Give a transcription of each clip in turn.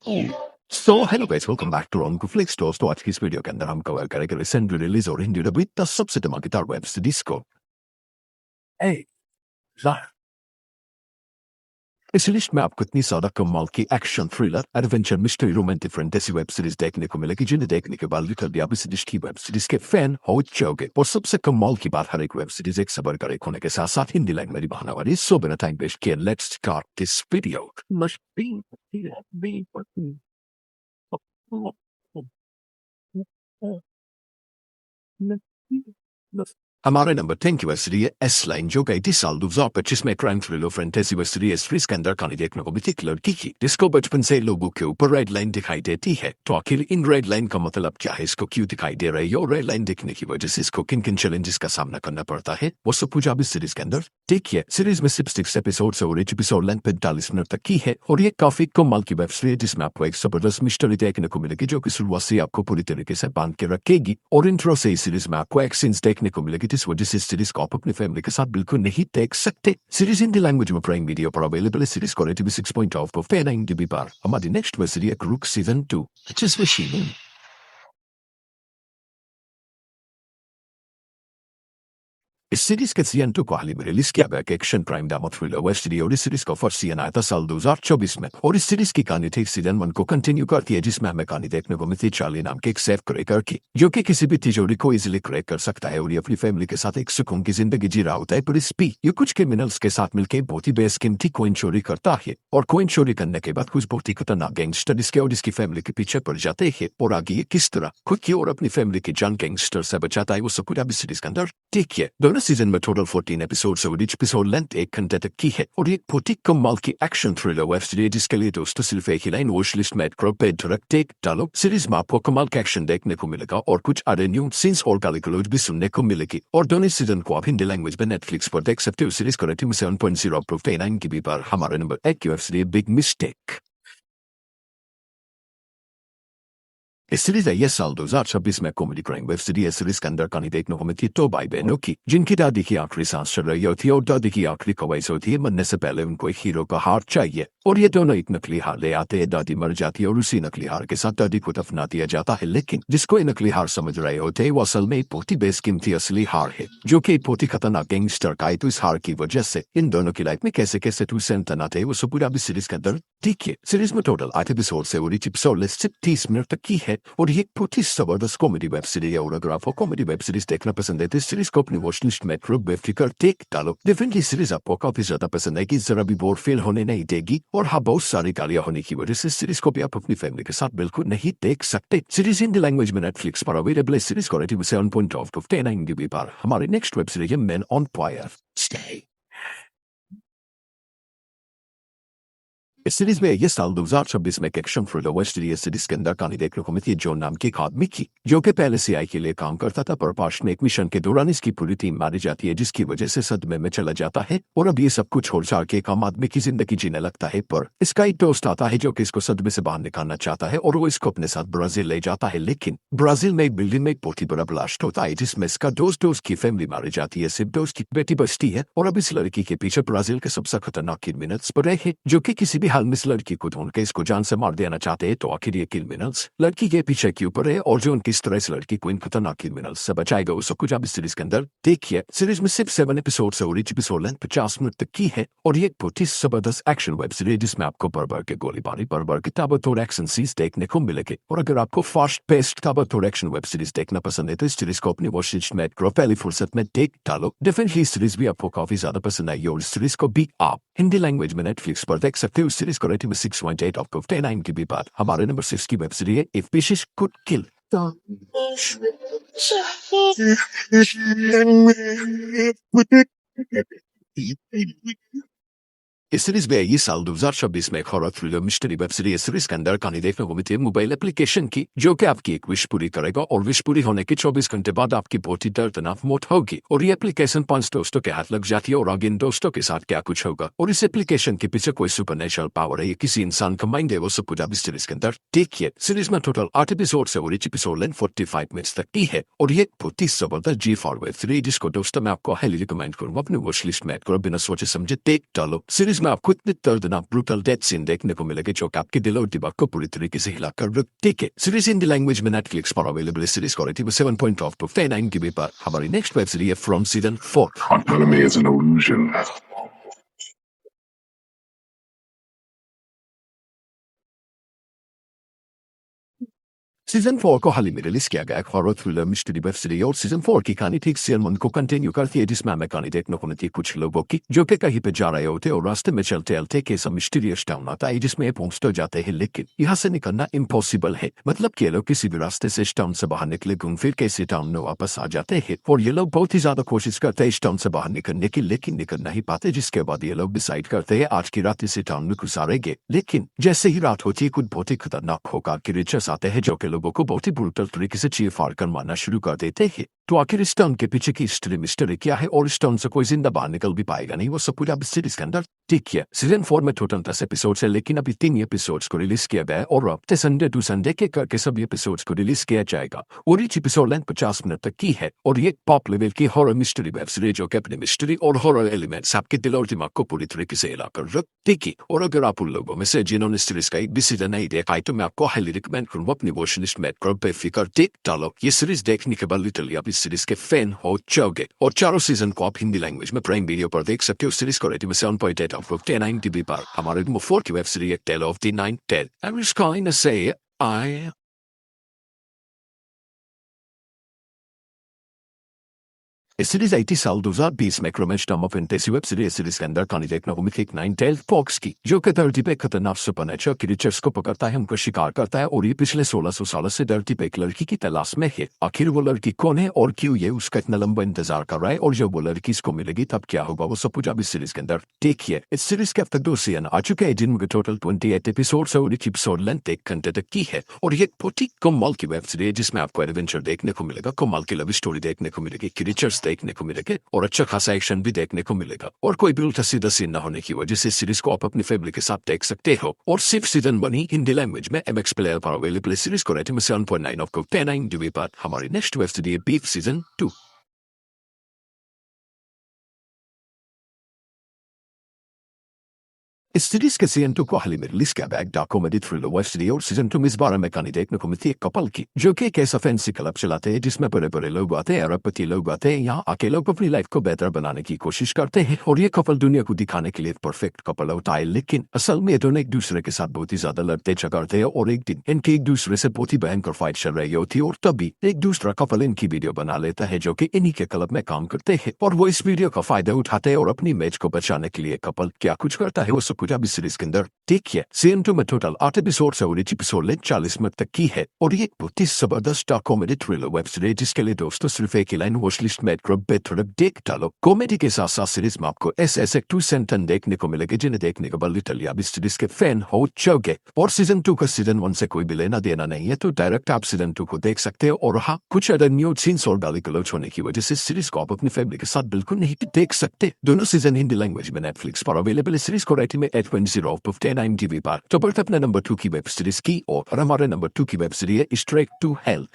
Hello guys, welcome back to Onflix. दोस्तों, आज की इस वीडियो के अंदर हम कवर करेंगे रिसेंटली रिलीज और हिंदी डब 10 सबसे धमाकेदार वेब सीरीज को। ए, इस लिस्ट में आपको इतनी ज्यादा कमाल की action, thriller, adventure, mystery, romantic, fantasy web series देखने को मिलेगी जिन्हें देखने के बाद लिटरली आप इस लिस्ट की वेब सीरीज के फैन हो जाओगे। और सबसे कमाल की बात, हर एक वेब सीरीज एक सबर का एक होने के साथ साथ हिंदी लैंग्वेज में बहाना वाली। सो बिना टाइम वेस्ट किए let's start this video. Must be हमारे नंबर 10 की वस्तु है एस लाइन, जो कि 30 साल 2025 में क्राइम थ्रिलर फैंटेसी वस्तु है। इसके अंदर कहानी देखने को मिलती एक लड़की की जिसको बचपन से लोगों के ऊपर रेड लाइन दिखाई देती है। तो आखिर इन रेड लाइन का मतलब क्या है, इसको क्यों दिखाई दे रही है और रेड लाइन दिखने की वजह से इसको किन किन चैलेंजेस का सामना करना पड़ता है, वो सब कुछ आप इस सीरीज के अंदर देखिए। सीरीज में 66 एपिसोड और एच एपिसोड लेंथ 45 मिनट तक की है और ये काफी कमाल की वेब सीरीज जिसमें आपको एक जबरदस्त मिस्ट्री देखने को मिलेगी जो कि शुरुआत से आपको पूरी तरीके से बांध के रखेगी। और इंट्रो से इस सीरीज में आपको एक सीन्स देखने को मिलेगी जिस वजह से इस सीरीज को आप अपनी फैमिली के साथ बिल्कुल नहीं देख सकते। सीरीज हिंदी लैंग्वेज में प्राइम वीडियो पर अवेलेबल है। सीरीज को रेटिंग 6.5 पर फेयर 9 पर। हमारी next web series crook season 2। जिस मशीन इस सीरीज के सीजन 2 को हाल ही में रिलीज किया गया action prime drama thriller web series और इस सीरीज का फर्स्ट सीजन आया था साल 2024 में। और इस सीरीज की कहानी थी सीजन 1 को कंटिन्यू करती है जिसमें हमें कहानी देखने को मिलती है चार्ली नाम के एक सेफ क्रैकर की, जो कि किसी भी तिजोरी को इजीली क्रैक कर सकता है और ये अपनी फैमिली के साथ एक सुकून की जिंदगी जी रहा होता है। पर इस पी ये कुछ क्रिमिनल्स के साथ मिलकर बहुत ही बेसकीमती कोइन चोरी करता है और कोइन चोरी करने के बाद कुछ बहुत ही खतरनाक गैंगस्टर इसके और इसकी फैमिली के पीछे पड़ जाते हैं और आगे ये किस तरह खुद की और अपनी फैमिली की जान गैंगस्टर से बचाता है वो सब कुछ अब इस सीरीज के अंदर देखिए। दोनों सीजन में टोटल 14 एपिसोड्स और each एपिसोड लेंथ 1 घंटे तक की है और एक बहुत ही कमाल की एक्शन थ्रिलर वेब सीरीज जिसके लिए दोस्तों सिर्फ एक ही लाइन वॉच लिस्ट में टेक डालो। सीरीज में आपको कमाल का एक्शन देखने को मिलेगा और कुछ अरे न्यू सीन्स और गाली गलौज भी सुनने को मिलेगी। और दोनों सीजन को आप हिंदी लैंग्वेज में नेटफ्लिक्स पर देख सकते हो। सीरीज को रेटिंग 7.0 पर 9 की पर। हमारे नंबर 1 की वेब सीरीज बिग मिस्टेक। इस सीरीज है ये साल 2026 में comedy crime web series. Series के अंदर कहानी देखने को मिलती है दो भाई बहनों की जिनकी दादी की आखिरी सांस चल रही होती है और दादी की आखिरी ख्वाहिश होती है मरने से पहले उनको एक हीरो का हार चाहिए और ये दोनों एक नकली हार ले आते हैं। दादी मर जाती है और उसी नकली हार के साथ दादी को दफना दिया जाता है, लेकिन जिसको ये नकली हार समझ रहे होते हैं वो असल में एक बहुत ही बेसकीमती असली हार है जो कि एक बहुत ही खतरनाक गैंगस्टर का है। तो इस हार की वजह से इन दोनों की लाइफ में कैसे कैसे ट्विस्ट एंड टर्न आते हैं वो सब पूरा भी सीरीज के अंदर देखिए। सीरीज में टोटल 8 एपिसोड से और each एपिसोड 30 मिनट तक की है और ये बहुत ही जबरदस्त कॉमेडी वेब सीरीज है। और अगर आपको कॉमेडी वेब सीरीज देखना पसंद है तो इस सीरीज को अपनी वॉच लिस्ट में बेफिक्र टेक डालो। डेफिनेटली सीरीज आपको काफी ज्यादा पसंद आएगी, जरा भी बोर फील होने नहीं देगी और हाँ बहुत सारी गालियां होने की वजह से सीरीज को भी आप अपनी फैमिली के साथ बिल्कुल नहीं देख सकते। सीरीज हिंदी लैंग्वेज में नेटफ्लिक्स पर अवेलेबल है। सीरीज को रेटिंग 7.5 पर 9 पर। हमारी नेक्स्ट वेब सीरीज है मैन ऑन फायर। स्टे इस सीरीज में ये साल 2026 में एक एक्शन थ्रिलर वेब सीरीज के अंदर कहानी देखने को मिलती है जॉन नाम के एक आदमी की जो कि पहले सीआई के लिए काम करता था पर पास्ट में एक मिशन के दौरान इसकी पूरी टीम मारी जाती है जिसकी वजह से सदमे में चला जाता है और अब ये सब कुछ छोड़ छाड़ के एक आम आदमी की जिंदगी जीने लगता है। पर इसका एक दोस्त आता है जो कि इसको सदमे से बाहर निकालना चाहता है और वो इसको अपने साथ ब्राजील ले जाता है, लेकिन ब्राजील में एक बिल्डिंग में एक बहुत ही बड़ा ब्लास्ट होता है जिसमें इसका दोस्त की फैमिली मारी जाती है, सिर्फ दोस्त की बेटी बचती है और अब इस लड़की के पीछे ब्राजील के सबसे खतरनाक क्रिमिनल्स पड़े हैं जो कि किसी भी हाल में इस लड़की को ढूंढ के इसको जान से मार देना चाहते हैं। तो आखिर ये क्रिमिनल्स लड़की के पीछे क्यों पड़े और जो किस तरह इस लड़की को इन खतरनाक क्रिमिनल्स से बचाएगा वो सब कुछ आप इस सीरीज के अंदर देखिए। सीरीज में सिर्फ 7 एपिसोड से और each एपिसोड लेंथ 50 मिनट तक की है और ये एक बहुत ही जबरदस्त एक्शन वेब सीरीज जिसमें आपको भर के गोलीबारी भर के ताबड़तोड़ एक्शन सीन्स देखने को मिलेंगे। और अगर आपको फास्ट पेस्ड ताबड़तोड़ एक्शन वेब सीरीज देखना पसंद है तो इस सीरीज को अपनी वॉच लिस्ट में पहली फुर्सत में देख डालो। डेफिनेटली सीरीज भी आपको काफी ज्यादा पसंद आई और इस सीरीज को भी आप हिंदी लैंग्वेज में नेटफ्लिक्स पर देख सकते हो। सीरीज को रेटिंग 6.8 ऑफ 9 की बाद। हमारे नंबर 6 की वेब सीरीज है इफ फिशेस कुड किल। इस सीरीज में ये साल 2026 में एक horror thriller mystery web series के अंदर कहानी देखने को मिलती है मोबाइल एप्लीकेशन की जो कि आपकी एक विश पूरी करेगा और विश पूरी होने के 24 घंटे बाद आपकी बहुत ही दर्दनाक मौत होगी। और ये एप्लीकेशन 5 दोस्तों के हाथ लग जाती है और आगे इन दोस्तों के साथ क्या कुछ होगा और इस एप्लीकेशन के पीछे कोई सुपरनेचुरल पावर है या किसी इंसान का माइंड है वो सब कुछ आप इस सीरीज के अंदर देखिए। सीरीज में टोटल 8 एपिसोड से और each एपिसोड लेंथ 45 मिनट्स तक की है और ये बहुत ही जबरदस्त जी फॉर वेब सीरीज जिसको दोस्तों मैं आपको हाईली रिकमेंड करूंगा अपने वॉच लिस्ट में बिना सोचे समझे देख डालो। सीरीज सीरीज में आपको इतने दर्दनाक ब्रूटल डेथ सीन देखने को मिलेंगे जो कि आपके दिल और दिमाग को पूरी तरीके से हिलाकर रख देंगे। सीरीज हिंदी लैंग्वेज में नेटफ्लिक्स पर अवेलेबल है। सीरीज को रेटिंग 7.5 की पर हमारी नेक्स्ट वेब सीरीज है from season 4। Autonomy is an illusion. Season 4 को हाल ही में रिलीज किया गया एक horror thriller mystery web series और सीजन 4 की कहानी ठीक सीजन 1 को कंटिन्यू करती है, जिसमें हमें कहानी देखने को मिलती है कुछ लोगों की जो कि कहीं पे जा रहे होते और रास्ते में चलते चलते के सब मिस्टीरियस टाउन आता है जिसमें पहुंचते जाते हैं, लेकिन यहाँ से निकलना इम्पॉसिबल है। मतलब कि ये लोग किसी भी रास्ते से इस टाउन से बाहर निकले घूम फिर के इसी टाउन में वापस आ जाते हैं और ये लोग बहुत ही ज्यादा कोशिश करते हैं इस टाउन से बाहर निकलने की, लेकिन निकल नहीं पाते। जिसके बाद ये लोग डिसाइड करते हैं आज की रात इसी टाउन में गुजारेंगे। लेकिन जैसे ही रात होती है कुछ बहुत ही खतरनाक होकर क्रीचर्स आते हैं जो कि लोगों को बहुत ही ब्रूटल तरीके से चीर फाड़ कर मारना शुरू कर देते हैं। तो आखिर इस टाउन के पीछे की हिस्ट्री मिस्ट्री क्या है और इस टाउन से कोई जिंदा बाहर निकल भी पाएगा नहीं, वो सब पूरा सीरीज के अंदर ठीक है। सीजन 4 में टोटल 10 एपिसोड है, लेकिन अभी 3 एपिसोड्स को रिलीज किया गया है और हफ्ते संडे टू संडे के करके सभी एपिसोड्स को रिलीज किया जाएगा और ईच एपिसोड लेंथ 50 मिनट तक की है और ये पॉप लेवल की हॉरर मिस्ट्री वेब सीरीज जो कि अपने मिस्ट्री और हॉरर एलिमेंट्स आपके दिल और दिमाग को पूरी तरीके से हिलाकर रख देगी। और अगर आप उन लोगों में से जिन्होंने सीरीज का एक भी सीजन नहीं देखा है तो मैं आपको हाईली रिकमेंड करूंगा अपनी वॉच लिस्ट में बेफिक्र देख डालो। ये सीरीज देखने के बाद लिटरली आप इस सीरीज के फैन हो जाओगे और चारों सीजन को आप हिंदी लैंग्वेज में प्राइम वीडियो पर देख सकते हो। सीरीज को रेटिंग 7.8 आउट ऑफ 10 IMDb पर हमारे 4 की web series tale of the night tale. I was going to say I इस सीरीज 80 साल 2020 में क्रोमेश नाम ऑफ फैंटेसी वेब सीरीज के अंदर कहानी देखना को मिलती है नाइन टेल फॉक्स की जो कि धरती पे खतरनाक सुपरनेचुरल क्रीचर्स को पकड़ता है, उनको शिकार करता है और ये पिछले 1600 सालों से धरती पे एक लड़की की तलाश में है। आखिर वो लड़की कौन है और क्यों ये उसका इतना लंबा इंतजार कर रहा है और जब वो लड़की इसको मिलेगी तब क्या होगा, वो सब कुछ अब इस सीरीज के अंदर देखिए। इस सीरीज के अब तक 2 सीजन आ चुके हैं जिनमें टोटल 28 एपिसोड और एक एपिसोड लेंथ 1 घंटे तक की है और ये बहुत ही कमाल की वेब सीरीज जिसमें आपको एडवेंचर देखने को मिलेगा, कमाल की लव स्टोरी देखने को मिलेगी, क्रीचर्स देखने को मिलेंगे और अच्छा खासा एक्शन भी देखने को मिलेगा और कोई भी उल्टा सीधा सीन न होने की वजह से सीरीज को आप अपनी फैमिली के साथ देख सकते हो। और सिर्फ सीजन 1 ही हिंदी लैंग्वेज में MX प्लेयर पर अवेलेबल। सीरीज को रेटिंग 7.9 ऑफ 10 IMDb पर हमारी next web series beef season 2। इस सीरीज के सीजन 2 को हाल ही में रिलीज किया गया dark comedy thriller web series और सीजन 2 में इस बार हमें कहानी देखने को मिलती है कपल की जो कि एक ऐसा फैंसी क्लब चलाते हैं जिसमें बड़े बड़े लोग आते हैं, अरबपति लोग आते हैं। यहाँ आके लोग अपनी लाइफ को बेहतर बनाने की कोशिश करते हैं और ये कपल दुनिया को दिखाने के लिए परफेक्ट कपल होता है, लेकिन असल में दोनों एक दूसरे के साथ बहुत ही ज्यादा लड़ते झगड़ते हैं और एक दिन इनके एक दूसरे से बहुत ही भयंकर फाइट चल रही होती है और तभी एक दूसरा कपल इनकी वीडियो बना लेता है जो कि इन्हीं के क्लब में काम करते हैं और वो इस वीडियो का फायदा उठाते हैं और अपनी इमेज को बचाने के लिए कपल क्या कुछ करता है वो सब कुछ अब इस सीरीज के अंदर देखिए। सीजन 2 में टोटल 8 एपिसोड और each एपिसोड लेंथ 40 मिनट तक की है और ये बहुत ही जबरदस्त dark comedy thriller web series जिसके लिए दोस्तों सिर्फ एक ही लाइन वॉच लिस्ट में बेहतर देख डालो। कॉमेडी के साथ साथ सीरीज में आपको ऐसे टू सेंटन देखने को मिलेंगे जिन्हें देखने के बाद लिटरली आप इस सीरीज के फैन हो जाओगे। और सीजन 2 का सीजन 1 से कोई भी लेना देना नहीं है तो डायरेक्ट आप सीजन 2 को देख सकते हो और हाँ कुछ अदर न्यू सीन्स और गाली गलौज होने की वजह से सीरीज को आप अपनी फैमिली के साथ बिल्कुल नहीं देख सकते। दोनों सीजन हिंदी लैंग्वेज में नेटफ्लिक्स पर अवेलेबल है। सीरीज को रेटिंग में 8.0 ऑफ 10 IMDb पर। तो बढ़ते अपने नंबर 2 की वेब सीरीज की और हमारे नंबर 2 की वेब सीरीज है स्ट्रेट टू हेल।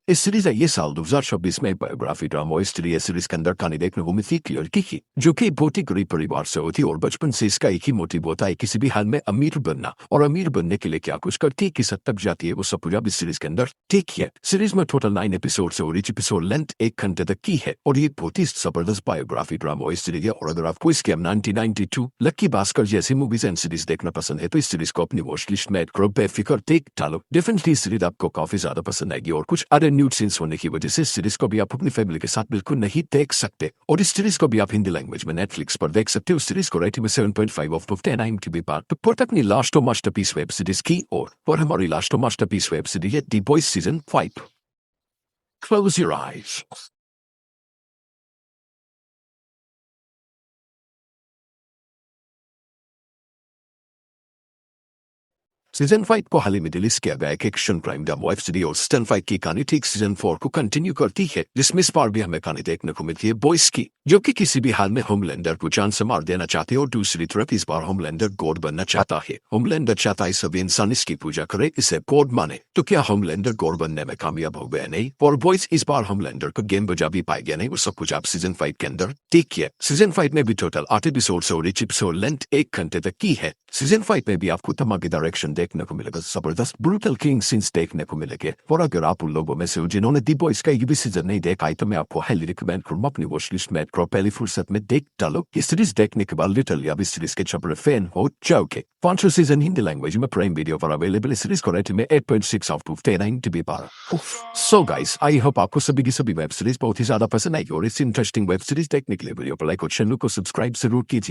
इस सीरीज है ये साल 2026 में बायोग्राफी ड्रामा हिस्ट्री सीरीज के अंदर कहानी देखने को मिलती है लड़की की जो कि बहुत ही गरीब परिवार से होती है और बचपन से इसका एक ही मोटिव होता है किसी भी हाल में अमीर बनना और अमीर बनने के लिए क्या कुछ करती है किस हद तक जाती है वो सब पूरा इस सीरीज के अंदर देखिए। सीरीज में टोटल 9 एपिसोड और each एपिसोड लेंथ 1 घंटे तक की है और ये बहुत ही जबरदस्त बायोग्राफी ड्रामा हिस्ट्री है और अगर आपको इसके 1992 लक्की भास्कर जैसी मूवीज एंड सीरीज देखना पसंद है तो इस सीरीज को अपनी वॉच लिस्ट में बेफिक्र देख डालो। डेफिनेटली सीरीज आपको काफी ज्यादा पसंद आएगी और कुछ अदर न्यूड सीन्स होने की वजह से इस सीरीज को भी आप अपनी फैमिली के साथ बिल्कुल नहीं देख सकते और इस सीरीज को भी आप हिंदी लैंग्वेज में नेटफ्लिक्स पर देख सकते हो। सीरीज को रेटिंग में 7.5 ऑफ 10 IMDb पर। तो पढ़ते अपनी लास्ट मास्टरपीस वेब सीरीज की और हमारी लास्ट मास्टरपीस वेब सीरीज है the boys season 5। Close your eyes. Season 5 को हाल ही में रिलीज किया गया एक action crime drama web series और सीजन 5 की कहानी ठीक सीजन 4 को कंटिन्यू करती है, जिसमें इस बार भी हमें कहानी देखने को मिलती है बॉयज की, जो कि किसी भी हाल में होमलैंडर को जान से मार देना चाहते हैं और दूसरी तरफ इस बार होमलैंडर गॉड बनना चाहता है। होमलैंडर चाहता है सभी इंसान इसकी पूजा करे, इसे गॉड माने। तो क्या होमलैंडर गॉड बनने में कामयाब हो गया नहीं? और बॉयज इस बार होमलैंडर को गेम बजा भी पाए गया नहीं? वो सब कुछ आप सीजन 5 के अंदर देखिए। सीजन 5 में भी टोटल 8 एपिसोड और इच एपिसोड लेंथ 1 घंटे तक की है। सीजन 5 में भी आपको धमाकेदार एक्शन देखने को मिलेगा, जबरदस्त ब्रूटल किलिंग सीन्स देखने को मिलेंगे। और अगर आप उन लोगों में से हो जिन्होंने दी बॉयज का ये भी सीजन नहीं देखा है, तो मैं आपको हाईली रिकमेंड करूंगा अपनी वॉच लिस्ट में पहली फुर्सत में देख डालो। ये सीरीज देखने के बाद लिटरली आप इस सीरीज के जबरे फैन हो जाओगे। 5 सीजन हिंदी लैंग्वेज में प्राइम वीडियो पर अवेलेबल। इस सीरीज को रेटिंग में 8.6 out of 10 to be bar. So guys, I hope आपको सभी की सभी वेब सीरीज बहुत ही ज्यादा पसंद आई और इस इंटरेस्टिंग वेब सीरीज देखने के लिए वीडियो पर लाइक और चैनल को सब्सक्राइब जरूर कीजिए।